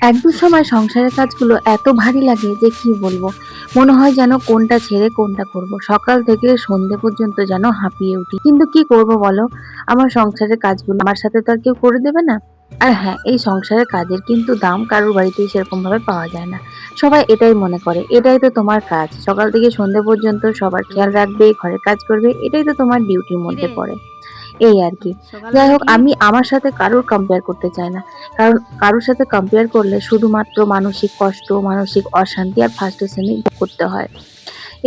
এক দু সময় সংসারের কাজগুলো এত ভারী লাগে যে কি বলবো। মনে হয় যেন কোনটা ছেড়ে কোনটা করব। সকাল থেকে সন্ধে পর্যন্ত যেন হাঁপিয়ে উঠি। কিন্তু কি করব বলো? আমার সংসারের কাজগুলো আমার সাথে তো আর কেউ করে দেবে না। আর হ্যাঁ, এই সংসারের কাজের কিন্তু দাম কারোর বাড়িতেই সেরকম ভাবে পাওয়া যায় না। সবাই এটাই মনে করে, এটাই তো তোমার কাজ। সকাল থেকে সন্ধে পর্যন্ত সবার খেয়াল রাখবে, ঘরের কাজ করবে। এটাই তো তোমার ডিউটির মধ্যে কিরে, পড়ে। এই আরকি। যাই সকালবেলা হোক, কি? আমি আমার সাথে কারোর কম্পেয়ার করতে চাই না। কারণ কারোর সাথে কম্পেয়ার করলে শুধুমাত্র মানসিক কষ্ট, মানসিক অশান্তি আর ফ্রাস্ট্রেশনই ভোগ করতে হয়।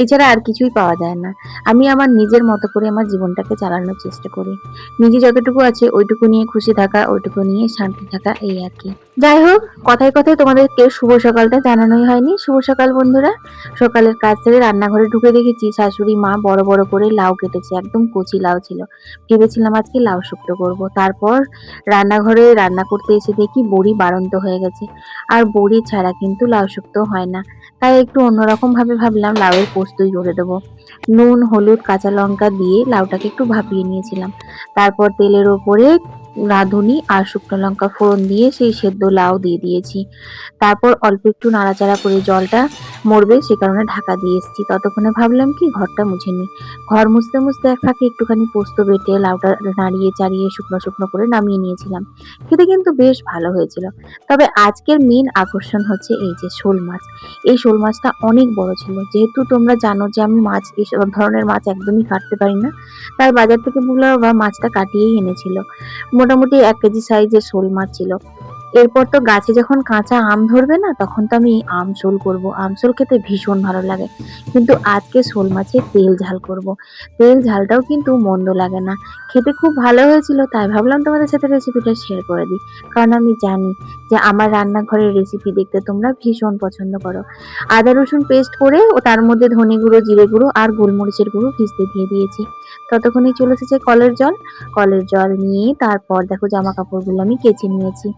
এছাড়া আর কিছুই পাওয়া যায় না। আমি আমার নিজের মতো করে আমার জীবনটাকে চালানোর চেষ্টা করি। নিজে যতটুকু আছে ওইটুকু নিয়ে খুশি থাকা, ওইটুকু নিয়ে শান্তি থাকা, এই আরকি। যাই হোক, কথায়, কথায় তোমাদেরকে শুভ সকালটা জানানোই হয়নি। শুভ সকাল বন্ধুরা। সকালের কাজ সেরে রান্নাঘরে ঢুকে দেখেছি শাশুড়ি মা বড়, বড় করে লাউ কেটেছে। একদম কচি লাউ ছিল। ভেবেছিলাম আজকে লাউ শুক্তো করব। তারপর রান্নাঘরে রান্না করতে এসে দেখি বড়ি বাড়ন্ত হয়ে গেছে। আর বড়ি ছাড়া কিন্তু লাউ শুক্তো হয় না। তাই একটু অন্যরকম ভাবে ভাবলাম লাউয়ের পোস্তই করে দেবো। নুন, হলুদ, কাঁচা লঙ্কা দিয়ে লাউটাকে একটু ভাপিয়ে নিয়েছিলাম। তারপর তেলের ওপরে রাঁধুনি আর শুকনো লঙ্কা ফোড়ন দিয়ে সেই সেদ্ধ লাউ দিয়ে দিয়েছি। তারপর অল্প একটু নাড়াচাড়া করে জলটা মরবে সে কারণে ঢাকা দিয়ে এসেছি। ততক্ষণে ভাবলাম কি ঘরটা মুছে নিই। ঘর মুছতে মুছতে এক ফাঁকে একটুখানি পোস্ত বেটে লাউটা নাড়িয়ে চাড়িয়ে শুকনো শুকনো করে নামিয়ে নিয়েছিলাম। খেতে কিন্তু বেশ ভালো হয়েছিল। তবে আজকের মেন আকর্ষণ হচ্ছে এই যে শোল মাছ। এই শোল মাছটা অনেক বড় ছিল। যেহেতু তোমরা জানো যে আমি মাছ এসব ধরনের মাছ একদমই কাটতে পারি না, তাই বাজার থেকে বুগলা বাবা মাছটা কাটিয়েই এনেছিল। মোটামুটি ১ কেজি সাইজের শোল মাছ ছিল। এরপর তো গাছে যখন কাঁচা আম ধরবে না, তখন তো আমি আমশোল করব। আমশোল খেতে ভীষণ ভালো লাগে। কিন্তু আজকে শোল মাছের তেল ঝাল করব। তেল ঝালটাও কিন্তু মন্দ লাগে না। খেতে খুব ভালো হয়েছিল, তাই ভাবলাম তোমাদের সাথে রেসিপিটা শেয়ার করে দিই। কারণ আমি জানি যে আমার রান্নাঘরের রেসিপি দেখতে তোমরা ভীষণ পছন্দ করো। আদা রসুন পেস্ট করে ও তার মধ্যে ধনে গুঁড়ো, জিরে গুঁড়ো আর গোলমরিচের গুঁড়ো ভিজতে দিয়ে দিয়েছি। ততক্ষণে চলে এসেছে কলের জল। কলের জল নিয়ে তারপর দেখো জামা কাপড়গুলো আমি কেচে নিয়েছি।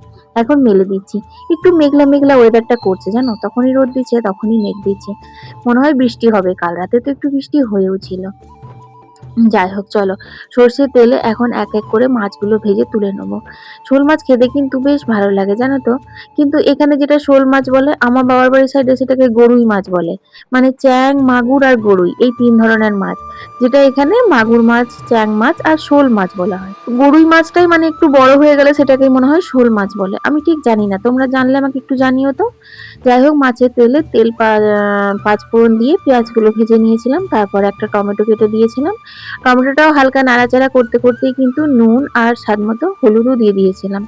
এখন মেলে দিচ্ছি। একটু মেঘলা, মেঘলা ওয়েদারটা করছে জানো? তখনই রোদ দিচ্ছে, তখনই মেঘ দিচ্ছে। মনে হয় বৃষ্টি হবে। কাল রাতে তো একটু বৃষ্টি হয়েও ছিল। যাই হোক চলো, সর্ষের তেলে এখন এক এক করে মাছগুলো ভেজে তুলে নেবো। শোল মাছ খেতে কিন্তু বেশ ভালো লাগে জানো তো। কিন্তু এখানে যেটা শোল মাছ বলে, আমার বাবার বাড়ির সাইডে সেটাকে গরুই মাছ বলে। মানে চ্যাং, মাগুর আর গরুই, এই ৩ ধরনের মাছ। যেটা এখানে মাগুর মাছ, চ্যাং মাছ আর শোল মাছ বলা হয়। গরুই মাছটাই মানে একটু বড় হয়ে গেলে সেটাকেই মনে হয় শোল মাছ বলে। আমি ঠিক জানি না, তোমরা জানলে আমাকে একটু জানিও তো। যাই হোক, মাছের তেলে পাঁচফোড়ন দিয়ে পেঁয়াজগুলো ভেজে নিয়েছিলাম। তারপর একটা টমেটো কেটে দিয়েছিলাম। টমেটোটাও হালকা নাড়াচাড়া করতে করতেই কিন্তু নুন আর স্বাদমতো হলুদও দিয়ে দিয়েছিলাম।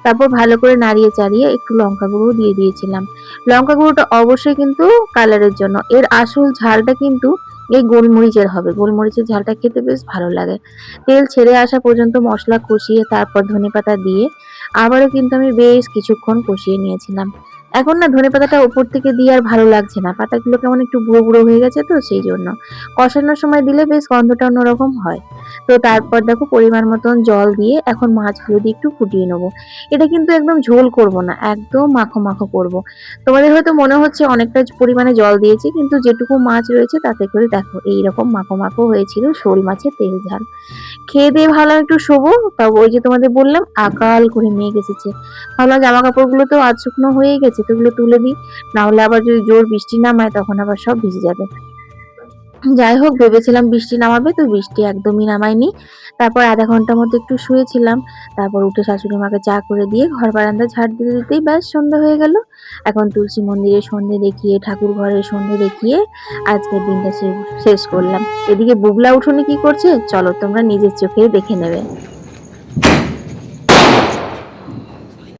তারপর ভালো করে নাড়িয়ে চাড়িয়ে একটু লঙ্কা গুঁড়ো দিয়ে দিয়েছিলাম। লঙ্কা গুঁড়োটা অবশ্যই কিন্তু কালারের জন্য। এর আসল ঝালটা কিন্তু এই গোলমরিচের হবে। গোলমরিচের ঝালটা খেতে বেশ ভালো লাগে। তেল ছেড়ে আসা পর্যন্ত মশলা কষিয়ে তারপর ধনেপাতা দিয়ে আবারও কিন্তু আমি বেশ কিছুক্ষণ কষিয়ে নিয়েছিলাম। এখন না ধনেপাতাটা উপর থেকে দিয়ে আর ভালো লাগছে না। পাতাগুলো কেমন একটু বুড়ো, বুড়ো হয়ে গেছে তো সেই জন্য। কষানোর সময় দিলে বেশ গন্ধটা অন্যরকম হয়। তো তারপর দেখো পরিমাণ মতন জল দিয়ে এখন মাছগুলো দিয়ে একটু ফুটিয়ে নেবো। এটা কিন্তু একদম ঝোল করব না, একদম মাখো, মাখো করব। তোমাদের হয়তো মনে হচ্ছে অনেকটা পরিমাণে জল দিয়েছি, কিন্তু যেটুকু মাছ রয়েছে তাতে করে দেখো এইরকম মাখো, মাখো হয়েছিল শোল মাছের তেল ঝাল। খেয়ে দিয়ে ভাবলাম একটু শোবো। তাও ওই যে তোমাদের বললাম আকাল করে মেঘ এসেছে। ভাবলাম জামা কাপড়গুলো তো আধ শুকনো হয়েই গেছে, তো ওগুলো তুলে দিই। না হলে আবার যদি জোর বৃষ্টি নামায় তখন আবার সব ভিজে যাবে। যাই হোক, ভেবেছিলাম বৃষ্টি নামাবে, তো বৃষ্টি একদমই নামায়নি। তারপর আধা ঘন্টার মতো একটু শুয়েছিলাম। তারপর উঠে শাশুড়ি মাকে চা করে দিয়ে ঘর বারান্দা ঝাড় দিতে দিতেই ব্যাস সন্ধ্যা হয়ে গেল। এখন তুলসী মন্দিরে সন্ধে দেখিয়ে, ঠাকুর ঘরে সন্ধে দেখিয়ে আজকের দিনটা শেষ করলাম। এদিকে বুগলা উঠোনে কি করছে চলো তোমরা নিজের চোখে দেখে নেবে।